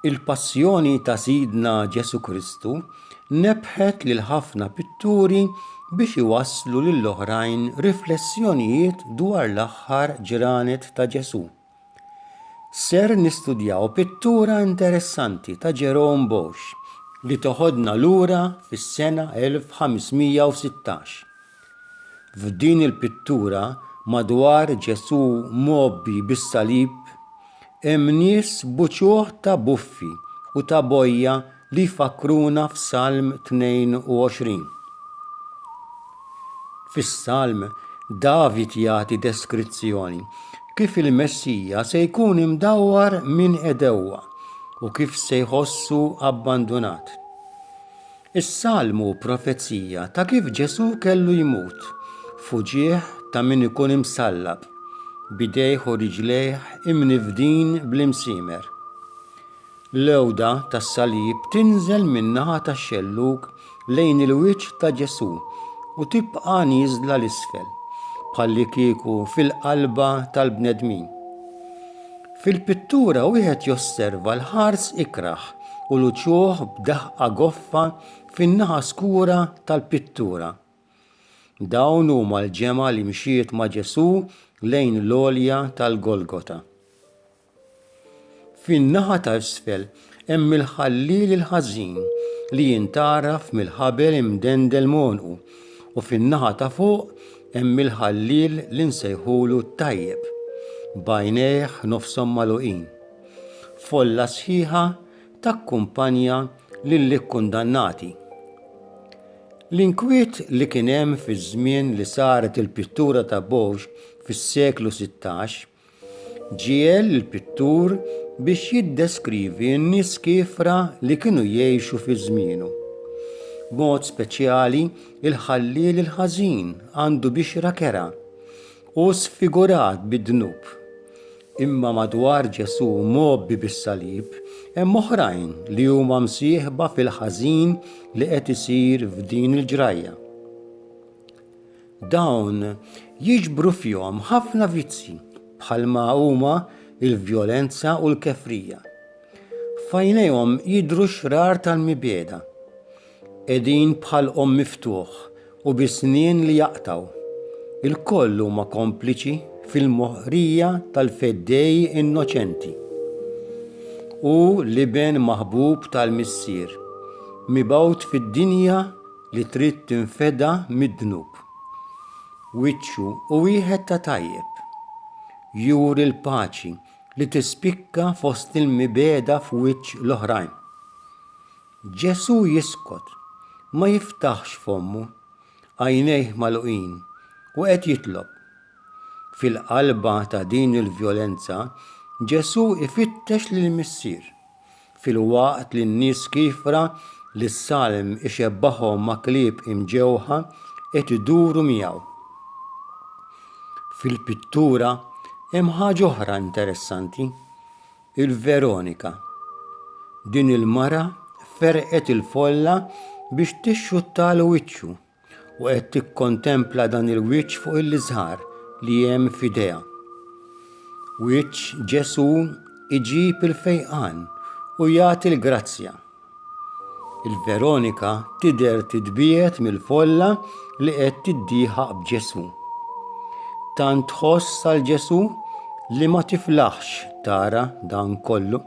Il-passjoni ta' Sidna Ġesu Kristu nebħet lil ħafna pitturi biex iwasslu lill-oħrajn riflessjonijiet dwar l-aħħar ġranet ta' Ġesu. Ser nistudjaw pittura interessanti ta' Jerome Bosch li toħodna lura fis-sena 1516. F'din il-pittura madwar Ġesu mobbi bis-salib hemm nies buċuħ ta' buffi u ta' bojja li jfakkruna f'Salm 22. Fis-Salm David jagħti deskrizzjoni kif il-Messija se jkun imdawwar minn Edewwa u kif se jħossu abbandonat. Is-Salm hu profezija ta' kif Ġesu kellu jmut f'uġigħ ta' min ikun imsallab bidejh u riġlejh imnifdin bl-imsiemer. L-ewda tas-salib tinżel min-naħa tax-xellug lejn il-wiċċ ta' Ġesu u tibqa' nieżla l-isfel bħalli kieku fil-qalba tal-bnedmin. Fil-pittura wieħed josserva l-ħars ikraħ u l-uċuħ b'daħqa goffa fin-naħa skura tal-pittura. Dawn huma l-ġemgħa li mxiet ma' Ġesu lejn l-għolja tal-Golgota. Fin-naħa ta' isfel hemm il-ħallil il-ħażin li jintaraf mill-ħabel imdendel monqu u fin-naħa ta' fuq hemm il-ħallil li nsejħulu tajjeb b'għajnejh nofshom magħluqin. Folla sħiħa takkumpanja lill-ikkundannati. L-inkwiet li kien hemm fiż-żmien li saret il-pittura ta' Bosch fis-seklu 16 ġiel il-pittur biex jiddeskrivi n-nies kiefra li kienu jgħixu fi żmienu. B'mod speċjali il-ħallil il-ħażin għandu bixra kera u sfigurat bid-dnub. Imma madwar Ġesu mobbi bis-salib hemm oħrajn li huma msieħba fil-ħażin li qed isir f'din il-ġrajja. Dawn jiġbru fihom ħafna vizzi bħalma huma il-vjolenza u l-kefrija. F'għajnejhom jidhru xrar tal-mibieda, qegħdin bħal omm miftuħ u bis-snien li jaqtaw. Il-koll huma kompliċi fil-moħrija tal-feddej innoċenti u liben maħbub tal-missier, mibgħut fid-dinja li trid tinfeda mid-dnub. Wiċċu u wieħed ta' tajjeb, juri l-paċi li tispikka fost il-mibieda f'wiċċ l-oħrajn. Ġesu jiskot, ma jiftaħx fommu, għajnejh magħluqin u qed jitlob. Fil-qalba ta' din il-vjolenza, Ġesu ifittex lill-missier fil-waqt li n-nies kiefra li s-Salm ixebbaħhom ma' klieb imġewħa qed iduru miegħu. Fil-pittura hemm ħaġa oħra interessanti, il-Veronika. Din il-mara ferqet il-folla biex tixxutta l-wiċċu u qed tikkontempla dan il-wiċċ fuq il-liżħar li hemm f'idejha. Wiċċ Ġesu iġib il-fejqan u jagħti l-grazzja. Il-Veronika tidher titbiet mill-folla li qed tiddieħaq b'Ġesu. Tant tħoss għal Ġesu li ma tiflaħx tara dan kollu.